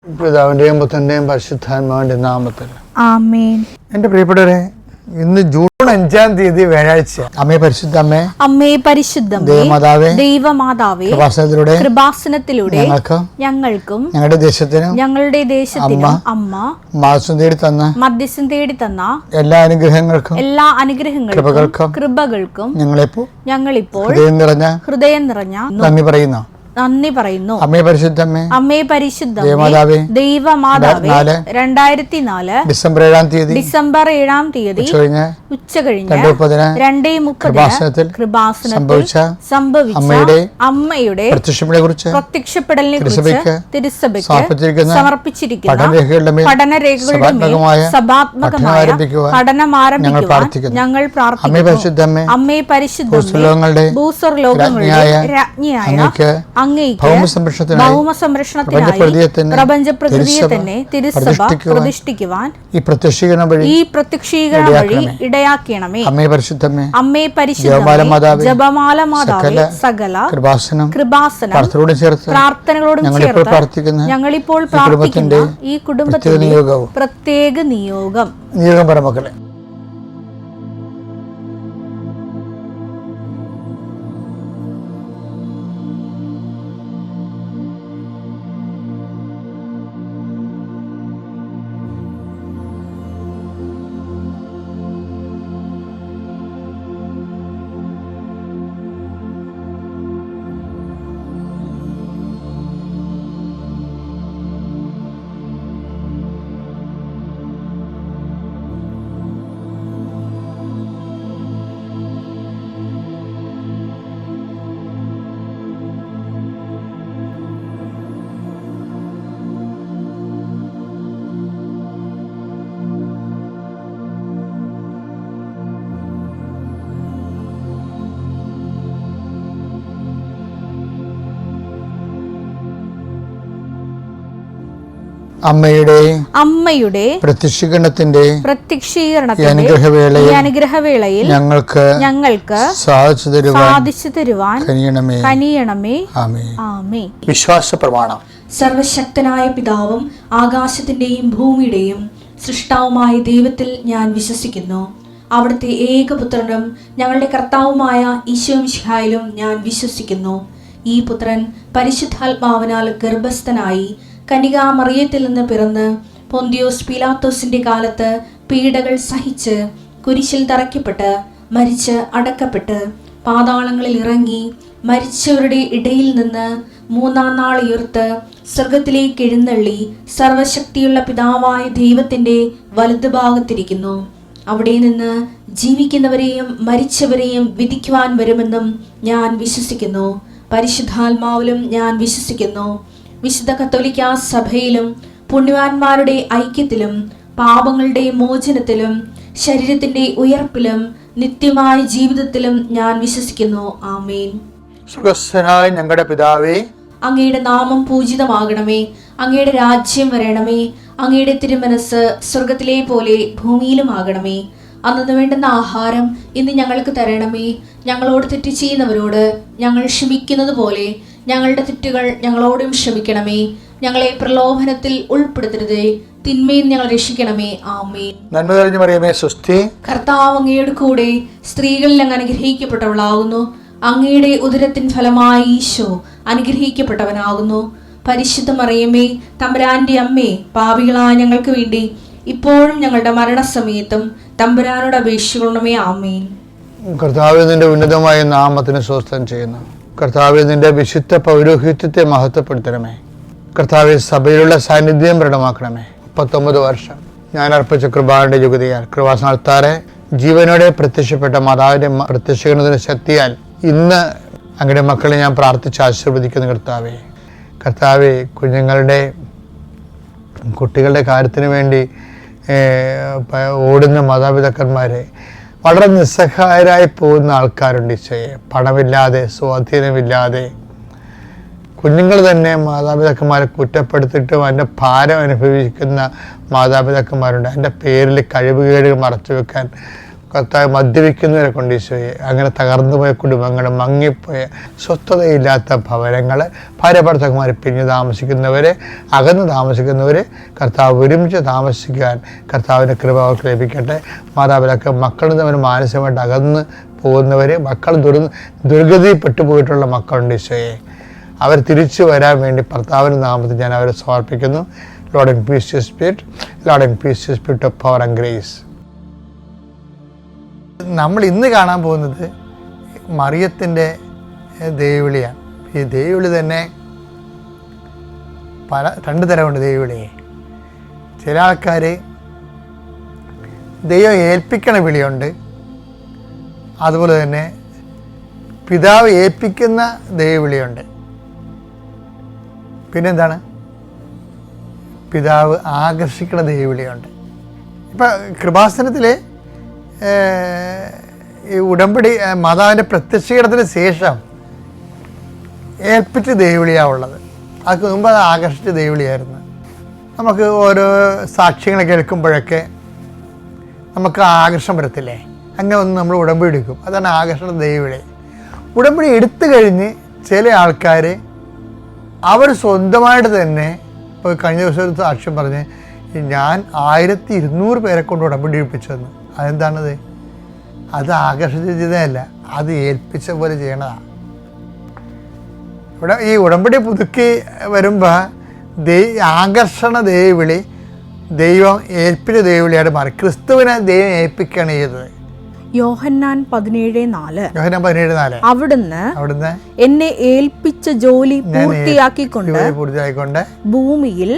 പിതാവിന്റെയും പുത്രന്റെയും പരിശുദ്ധാത്മാവിന്റെ നാമത്തിൽ ആമേൻ. എന്റെ പ്രിയപ്പെട്ടവരെ, ഇന്ന് ജൂൺ 5-ാം തീയതി വ്യാഴാഴ്ച. അമ്മേ പരിശുദ്ധമ്മേ, അമ്മേ പരിശുദ്ധമേ, ദൈവമാതാവേ, ദൈവമാതാവേ, കൃപാസനത്തിലൂടെ ഞങ്ങൾക്കും ഞങ്ങളുടെ ദേശത്തിനും അമ്മ മധ്യസ്ഥം തേടി തന്ന എല്ലാ അനുഗ്രഹങ്ങൾക്കും കൃപകൾക്കും ഞങ്ങളിപ്പോൾ ഹൃദയം നിറഞ്ഞ നന്ദി പറയുന്നു. അമ്മേ പരിശുദ്ധമ്മേ, അമ്മേ പരിശുദ്ധമേ, ദൈവമാതാവേ, 2004 ഡിസംബർ 7-ാം തീയതി ഉച്ചകഴിഞ്ഞ് 2:30 കൃപാസനത്തിൽ സംഭവിച്ച അമ്മയുടെ പ്രത്യക്ഷപ്പെടലിനെ കുറിച്ച് തിരുസഭയ്ക്ക് സമർപ്പിച്ചിരിക്കുന്ന പഠനരേഖകളുടെ സഭാത്മകമായ പഠനം ആരംഭിക്കുവാൻ ഞങ്ങൾ പ്രാർത്ഥിക്കുന്നു. അമ്മേ പരിശുദ്ധമേ, ഭൂസ്വർലോകങ്ങളുടെ രാജ്ഞിയായ അങ്ങേയ്ക്ക് ഭൗമസംരക്ഷണത്തിനായി പ്രപഞ്ചപ്രകൃതിയെ തന്നെ തിരുസഭ പ്രതിഷ്ഠിക്കുവാൻ ഈ പ്രത്യക്ഷീകരണം വഴി ഇടയാക്കണമേ. അമ്മേ പരിശുദ്ധമേ, അമ്മേ പരിശുദ്ധമേ, ജപമാല മാതാവേ, സകല കൃപാസനം പ്രാർത്ഥനകളോടും ചേർത്ത് ഞങ്ങളിപ്പോൾ പ്രാർത്ഥിക്കുന്ന ഈ കുടുംബത്തിന്റെ പ്രത്യേക നിയോഗം പരമക്കളെ. അമ്മയുടെ പ്രത്യക്ഷീകരണത്തിന്റെ അനുഗ്രഹവേളയിൽ ഞങ്ങൾക്ക് സാധിച്ചു തരുവാൻ കനിയണമേ. ആമേൻ. വിശ്വാസ പ്രമാണം. സർവശക്തനായ പിതാവും ആകാശത്തിന്റെയും ഭൂമിയുടെയും സൃഷ്ടാവുമായ ദൈവത്തിൽ ഞാൻ വിശ്വസിക്കുന്നു. അവിടുത്തെ ഏകപുത്രനും ഞങ്ങളുടെ കർത്താവുമായ ഈശോ മിശിഹായിലും ഞാൻ വിശ്വസിക്കുന്നു. ഈ പുത്രൻ പരിശുദ്ധാത്മാവിനാൽ ഗർഭസ്ഥനായി കന്യകാമറിയത്തിൽ നിന്ന് പിറന്ന് പൊന്തിയോസ് പീലാത്തോസിന്റെ കാലത്ത് പീഡകൾ സഹിച്ച് കുരിശിൽ തറയ്ക്കപ്പെട്ട് മരിച്ച് അടക്കപ്പെട്ട് പാതാളങ്ങളിൽ ഇറങ്ങി മരിച്ചവരുടെ ഇടയിൽ നിന്ന് 3-ാം നാൾ ഉയർത്ത് സ്വർഗത്തിലേക്ക് എഴുന്നള്ളി സർവശക്തിയുള്ള പിതാവായ ദൈവത്തിന്റെ വലതുഭാഗത്തിരിക്കുന്നു. അവിടെ നിന്ന് ജീവിക്കുന്നവരെയും മരിച്ചവരെയും വിധിക്കുവാൻ വരുമെന്നും ഞാൻ വിശ്വസിക്കുന്നു. പരിശുദ്ധാത്മാവിലും ഞാൻ വിശ്വസിക്കുന്നു. വിശുദ്ധ കത്തോലിക്കാ സഭയിലും പുണ്യവാന്മാരുടെ ഐക്യത്തിലും പാപങ്ങളുടെ മോചനത്തിലും ശരീരത്തിന്റെ ഉയർപ്പിലും നിത്യമായ ജീവിതത്തിലും ഞാൻ വിശ്വസിക്കുന്നു. ആമേൻ. സ്വർഗ്ഗസ്ഥനായ ഞങ്ങളുടെ പിതാവേ, അങ്ങയുടെ നാമം പൂജിതമാകണമേ. അങ്ങയുടെ രാജ്യം വരണമേ. അങ്ങയുടെ തിരുമനസ് സ്വർഗത്തിലെ പോലെ ഭൂമിയിലും ആകണമേ. അന്നു വേണ്ടുന്ന ആഹാരം ഇന്ന് ഞങ്ങൾക്ക് തരണമേ. ഞങ്ങളോട് തെറ്റ് ചെയ്യുന്നവരോട് ഞങ്ങൾ ക്ഷമിക്കുന്നത് പോലെ ഞങ്ങളുടെ തെറ്റുകൾ ഞങ്ങളോടും ക്ഷമിക്കണമേ. ഞങ്ങളെ പ്രലോഭനത്തിൽ ഉൾപ്പെടുത്തരുതേ, തിന്മയിൽ ഞങ്ങൾ രക്ഷിക്കണമേ. ആമേൻ. നന്മ നിറഞ്ഞ മറിയമേ, സ്വസ്തി. കർത്താവ് അങ്ങയുടെ കൂടെ സ്ത്രീകളിൽ അങ്ങ് അനുഗ്രഹിക്കപ്പെട്ടവളാകുന്നു. അങ്ങയുടെ ഉദരത്തിൻ ഫലമായി ഈശോ അനുഗ്രഹിക്കപ്പെട്ടവനാകുന്നു. പരിശുദ്ധ മറിയമേ, തമ്പുരാന്റെ അമ്മേ, പാപികളായ ഞങ്ങൾക്ക് വേണ്ടി ഇപ്പോഴും ഞങ്ങളുടെ മരണസമയത്തും തമ്പുരാനോട് അപേക്ഷിക്കണമേ. ആമേൻ. കർത്താവേ, നിന്റെ ഉന്നതമായ നാമത്തിന് സ്വസ്ഥം ചെയ്യുന്നു. കർത്താവേ, നിന്റെ വിശുദ്ധ പൗരോഹിത്യത്തെ മഹത്വപ്പെടുത്തണമേ. കർത്താവെ, സഭയിലുള്ള സാന്നിധ്യം ദൃഢമാക്കണമേ. 39 വർഷം ഞാൻ അർപ്പിച്ച കൃപാന്റെ യുഗതിയാൽ കൃപാസനാൽത്താറെ ജീവനോടെ പ്രത്യക്ഷപ്പെട്ട മാതാവിന്റെ പ്രത്യക്ഷീകരണത്തിന്റെ ശക്തിയാൽ ഇന്ന് അങ്ങയുടെ മക്കളെ ഞാൻ പ്രാർത്ഥിച്ച് ആശീർവദിക്കുന്നു. കർത്താവെ, കുട്ടികളുടെ കാര്യത്തിന് വേണ്ടി ഓടുന്ന മാതാപിതാക്കന്മാരെ, വളരെ നിസ്സഹായരായി പോകുന്ന ആൾക്കാരുണ്ട്. ഈശോയെ, പണമില്ലാതെ സ്വാധീനമില്ലാതെ കുഞ്ഞുങ്ങൾ തന്നെ മാതാപിതാക്കന്മാരെ കുറ്റപ്പെടുത്തിയിട്ടും അതിൻ്റെ ഭാരം അനുഭവിക്കുന്ന മാതാപിതാക്കന്മാരുണ്ട്. അതിൻ്റെ പേരിൽ കഴിവുകേടുകൾ മറച്ചു വെക്കാൻ കർത്താവ് മദ്യപിക്കുന്നവരെ കൊണ്ട് ഈശോയെ, അങ്ങനെ തകർന്നുപോയ കുടുംബങ്ങൾ, മങ്ങിപ്പോയ സ്വസ്ഥതയില്ലാത്ത ഭവനങ്ങൾ, ഭാര്യ ഭർത്താക്കന്മാർ പിരിഞ്ഞ് താമസിക്കുന്നവർ, അകന്ന് താമസിക്കുന്നവർ, കർത്താവ് ഒരുമിച്ച് താമസിക്കാൻ കർത്താവിൻ്റെ കൃപ അവർക്ക് ലഭിക്കട്ടെ. മാതാപിതാക്കൾ മക്കളും തമ്മിൽ മാനസികമായിട്ട് അകന്ന് പോകുന്നവർ, മക്കൾ ദുർഗതിപ്പെട്ടു പോയിട്ടുള്ള മക്കളുണ്ട് ഈശോയെ, അവർ തിരിച്ചു വരാൻ വേണ്ടി കർത്താവിൻ്റെ നാമത്തിൽ ഞാൻ അവരെ സമർപ്പിക്കുന്നു. Lord, increase your spirit. Lord, increase your spirit of power and grace. നമ്മൾ ഇന്ന് കാണാൻ പോകുന്നത് മറിയത്തിൻ്റെ ദൈവവിളിയാണ്. ഈ ദൈവവിളി തന്നെ രണ്ട് തരമുണ്ട് ദൈവവിളിയെ. ചില ആൾക്കാർ ദൈവം ഏൽപ്പിക്കണ വിളിയുണ്ട്, അതുപോലെ തന്നെ പിതാവ് ഏൽപ്പിക്കുന്ന ദൈവവിളിയുണ്ട്. പിന്നെന്താണ്? പിതാവ് ആകർഷിക്കുന്ന ദൈവവിളിയുണ്ട്. ഇപ്പം കൃപാസനത്തിൽ ഈ ഉടമ്പടി മാതാവിൻ്റെ പ്രത്യക്ഷീകരണത്തിന് ശേഷം ഏൽപ്പിച്ച ദൈവവിളിയാണ് ഉള്ളത്. അതിന് മുമ്പ് അത് ആകർഷിച്ച ദൈവവിളിയായിരുന്നു. നമുക്ക് ഓരോ സാക്ഷ്യങ്ങൾ കേൾക്കുമ്പോഴൊക്കെ നമുക്ക് ആകർഷണം വരത്തില്ലേ? അങ്ങനെ ഒന്ന് നമ്മൾ ഉടമ്പടി എടുക്കും. അതാണ് ആകർഷണ ദൈവവിളി. ഉടമ്പടി എടുത്തു കഴിഞ്ഞ് ചില ആൾക്കാർ അവർ സ്വന്തമായിട്ട് തന്നെ, ഇപ്പോൾ കഴിഞ്ഞ ദിവസം ഒരു സാക്ഷ്യം പറഞ്ഞ്, ഞാൻ 1200 പേരെ കൊണ്ട് ഉടമ്പടി എടുപ്പിച്ചതെന്ന്. അതെന്താണത്? അത് ആകർഷിച്ചതല്ല, അത് ഏൽപ്പിച്ച പോലെ ചെയ്യണതാണ്. ഇവിടെ ഈ ഉടമ്പടി പുതുക്കി വരുമ്പോൾ ആകർഷണ ദൈവവിളി ദൈവം ഏൽപ്പിച്ച ദൈവവിളിയായിട്ട് മാറി. ക്രിസ്തുവിനെ ദൈവം ഏൽപ്പിക്കുകയാണ് ചെയ്തത്. യോഹന്നാൻ 17:4 അവിടുന്ന് എന്നെ ഏൽപ്പിച്ച ജോലി പൂർത്തിയാക്കിക്കൊണ്ട് ഭൂമിയിൽ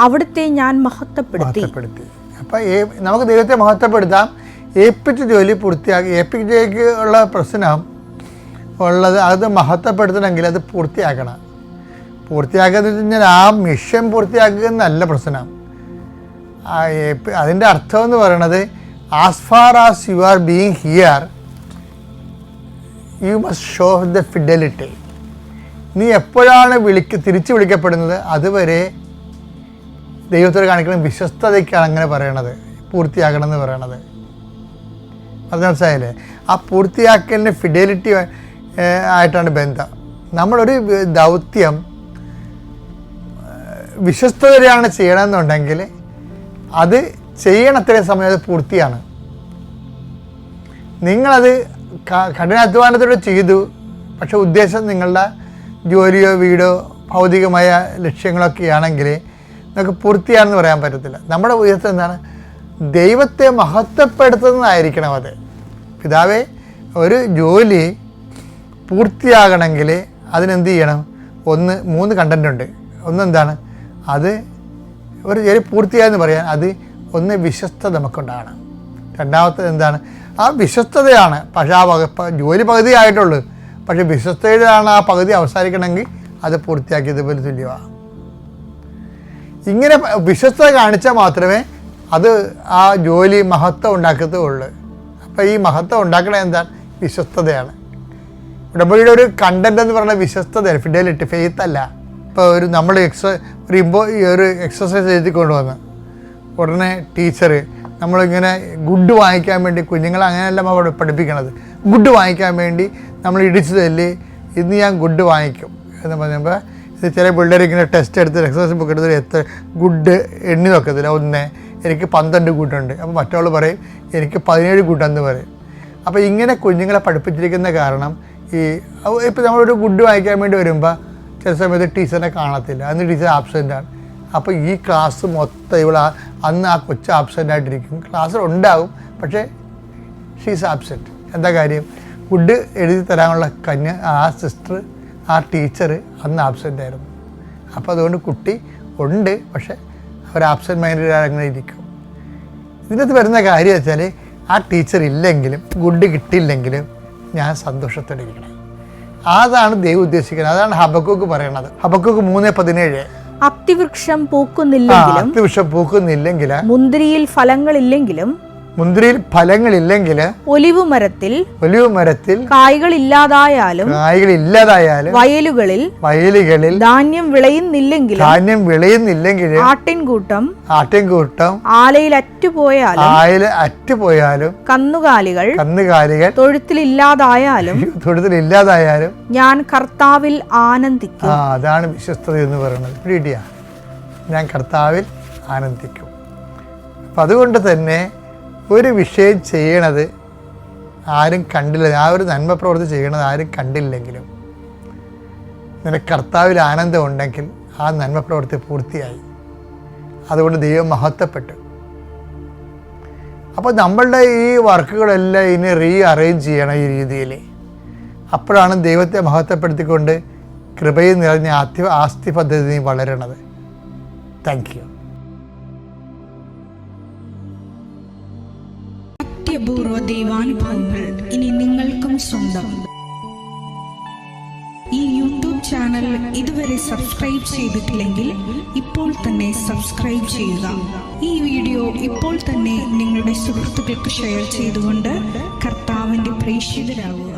അവിടുത്തെ ഞാൻ മഹത്വപ്പെടുത്തി. അപ്പം നമുക്ക് ദൈവത്തെ മഹത്വപ്പെടുത്താം. ഏൽപ്പിച്ച ജോലി പൂർത്തിയാക്കി. ഏൽപ്പിച്ചേക്കുള്ള പ്രശ്നം ഉള്ളത് അത് മഹത്വപ്പെടുത്തണമെങ്കിൽ അത് പൂർത്തിയാക്കണം. പൂർത്തിയാക്കാന്ന് വെച്ച് കഴിഞ്ഞാൽ ആ മിഷൻ പൂർത്തിയാക്കുക എന്നല്ല പ്രശ്നം. അതിൻ്റെ അർത്ഥം എന്ന് പറയണത്, as far as you are being here, you must show the fidelity. നീ എപ്പോഴാണ് തിരിച്ചു വിളിക്കപ്പെടുന്നത് അതുവരെ ദൈവത്തോട് കാണിക്കുന്ന വിശ്വസ്തതയ്ക്കാണ് അങ്ങനെ പറയണത്, പൂർത്തിയാക്കണം എന്ന് പറയണത്. അത് മനസ്സിലായില്ലേ? ആ പൂർത്തിയാക്കലിന് ഫിഡലിറ്റി ആയിട്ടാണ് ബന്ധം. നമ്മളൊരു ദൗത്യം വിശ്വസ്തതയാണ് ചെയ്യണമെന്നുണ്ടെങ്കിൽ അത് ചെയ്യണത്രയും സമയം അത് പൂർത്തിയാണ്. നിങ്ങളത് കഠിനാധ്വാനത്തോടെ ചെയ്തു, പക്ഷെ ഉദ്ദേശം നിങ്ങളുടെ ജോലിയോ വീടോ ഭൗതികമായ ലക്ഷ്യങ്ങളൊക്കെ ആണെങ്കിൽ നമുക്ക് പൂർത്തിയാണെന്ന് പറയാൻ പറ്റത്തില്ല. നമ്മുടെ ഉദ്ദേശം എന്താണ്? ദൈവത്തെ മഹത്വപ്പെടുത്തുന്നതായിരിക്കണം അത്. പിതാവേ, ഒരു ജോലി പൂർത്തിയാകണമെങ്കിൽ അതിനെന്ത് ചെയ്യണം? 3 കണ്ടൻ്റ് ഉണ്ട്. ഒന്നെന്താണ്? അത് ഒരു ജോലി പൂർത്തിയായെന്ന് പറയാൻ അത് ഒന്ന് വിശ്വസ്തത നമുക്കുണ്ടാകണം. രണ്ടാമത്തേത് എന്താണ്? ആ വിശ്വസ്തതയാണ്. പക്ഷേ ആ ജോലി പകുതി ആയിട്ടുള്ളൂ, പക്ഷേ വിശ്വസ്തതയിലാണ് ആ പകുതി അവസാനിക്കണമെങ്കിൽ അത് പൂർത്തിയാക്കിയതുപോലെ തുല്യമാണ്. ഇങ്ങനെ വിശ്വസ്തത കാണിച്ചാൽ മാത്രമേ അത് ആ ജോലി മഹത്വം ഉണ്ടാക്കത്തുള്ളൂ. അപ്പോൾ ഈ മഹത്വം ഉണ്ടാക്കണത് എന്താണ്? വിശ്വസ്തതയാണ്. ഉടമ്പടിയുടെ ഒരു കണ്ടന്റ് എന്ന് പറയുന്നത് വിശ്വസ്തതയാണ്, ഫിഡലിറ്റി, ഫെയ്ത്ത് അല്ല. ഇപ്പോൾ നമ്മൾ ഒരു എക്സസൈസ് എഴുതി കൊണ്ടുവന്ന് ഉടനെ ടീച്ചർ നമ്മളിങ്ങനെ ഗുഡ് വാങ്ങിക്കാൻ വേണ്ടി, കുഞ്ഞുങ്ങളെ അങ്ങനെയല്ല നമ്മൾ പഠിപ്പിക്കണത്, ഗുഡ് വാങ്ങിക്കാൻ വേണ്ടി നമ്മൾ ഇടിച്ചു തല്ലി ഇന്ന് ഞാൻ ഗുഡ് വാങ്ങിക്കും എന്ന് പറഞ്ഞപ്പോൾ ഇത് ചില പിള്ളേർ ഇങ്ങനെ ടെസ്റ്റ് എടുത്ത് എക്സസൈസ് ബുക്ക് എടുത്ത് എത്ര ഗുഡ് എണ്ണി നോക്കത്തില്ല. എനിക്ക് 12 ഗുഡുണ്ട്. അപ്പോൾ മറ്റവൾ പറയും എനിക്ക് 17 ഗുഡെന്ന് പറയും. അപ്പോൾ ഇങ്ങനെ കുഞ്ഞുങ്ങളെ പഠിപ്പിച്ചിരിക്കുന്ന കാരണം ഇപ്പോൾ നമ്മളൊരു ഗുഡ് വാങ്ങിക്കാൻ വേണ്ടി വരുമ്പോൾ ചില സമയത്ത് ടീച്ചറിനെ കാണത്തില്ല, അന്ന് ടീച്ചർ ആബ്സെൻ്റാണ്. അപ്പോൾ ഈ ക്ലാസ് മൊത്തം അന്ന് ആ കൊച്ചു ആബ്സെൻ്റ് ആയിട്ടിരിക്കും. ക്ലാസ്സിൽ ഉണ്ടാകും, പക്ഷേ ഷീസ് ആബ്സെൻറ്റ്. എന്താ കാര്യം? ഗുഡ് എഴുതി തരാനുള്ള ആ സിസ്റ്റർ, ആ ടീച്ചർ അന്ന് ആബ്സെൻ്റ് ആയിരുന്നു. അപ്പോൾ അതുകൊണ്ട് കുട്ടി ഉണ്ട്, പക്ഷേ അവർ ആബ്സെൻറ്റ് മൈൻഡഡ് അങ്ങനെ ഇരിക്കും. ഇതിനകത്ത് വരുന്ന കാര്യം വെച്ചാൽ ആ ടീച്ചർ ഇല്ലെങ്കിലും ഗുഡ് കിട്ടിയില്ലെങ്കിലും ഞാൻ സന്തോഷത്തോടെ ഇരിക്കണം. അതാണ് ദൈവം ഉദ്ദേശിക്കുന്നത്. അതാണ് ഹബക്കൂക്ക് പറയണത്. ഹബക്കൂക്ക് 3:17 അത്തിവൃക്ഷം പൂക്കുന്നില്ലെങ്കിലും മുന്തിരിയിൽ ഫലങ്ങളില്ലെങ്കിലും മുന്തിരിയിൽ ഫലങ്ങളില്ലെങ്കിൽ ഒലിവ് മരത്തിൽ കായ്കളില്ലാതായാലും വയലുകളിൽ ധാന്യം വിളയുന്നില്ലെങ്കിൽ ആട്ടിൻകൂട്ടം ആലയിൽ അറ്റുപോയാലും കന്നുകാലികൾ തൊഴുത്തിലില്ലാതായാലും ഞാൻ കർത്താവിൽ ആനന്ദിക്കും. അതാണ് വിശ്വസ്തത എന്ന് പറയുന്നത്. പിടിയാ, ഞാൻ കർത്താവിൽ ആനന്ദിക്കും. അപ്പം അതുകൊണ്ട് തന്നെ ഒരു വിഷയം ചെയ്യണത് ആരും കണ്ടില്ല, ആ ഒരു നന്മ പ്രവൃത്തി ചെയ്യണത് ആരും കണ്ടില്ലെങ്കിലും നിനക്ക് കർത്താവിൽ ആനന്ദം ഉണ്ടെങ്കിൽ ആ നന്മ പ്രവൃത്തി പൂർത്തിയായി. അതുകൊണ്ട് ദൈവം മഹത്വപ്പെട്ടു. അപ്പോൾ നമ്മളുടെ ഈ വർക്കുകളെല്ലാം ഇനി അറേഞ്ച് ചെയ്യണം ഈ രീതിയിൽ. അപ്പോഴാണ് ദൈവത്തെ മഹത്വപ്പെടുത്തിക്കൊണ്ട് കൃപയിൽ നിറഞ്ഞ ആസ്തി പദ്ധതി വളരണത്. Thank you. അത്യപൂർവ ദൈവാനുഭവങ്ങൾ ഇനി നിങ്ങൾക്കും സ്വന്തം. ഈ യൂട്യൂബ് ചാനൽ ഇതുവരെ സബ്സ്ക്രൈബ് ചെയ്തിട്ടില്ലെങ്കിൽ ഇപ്പോൾ തന്നെ സബ്സ്ക്രൈബ് ചെയ്യുക. ഈ വീഡിയോ ഇപ്പോൾ തന്നെ നിങ്ങളുടെ സുഹൃത്തുക്കൾക്ക് ഷെയർ ചെയ്തുകൊണ്ട് കർത്താവിൻ്റെ പ്രേക്ഷിതരാകുക.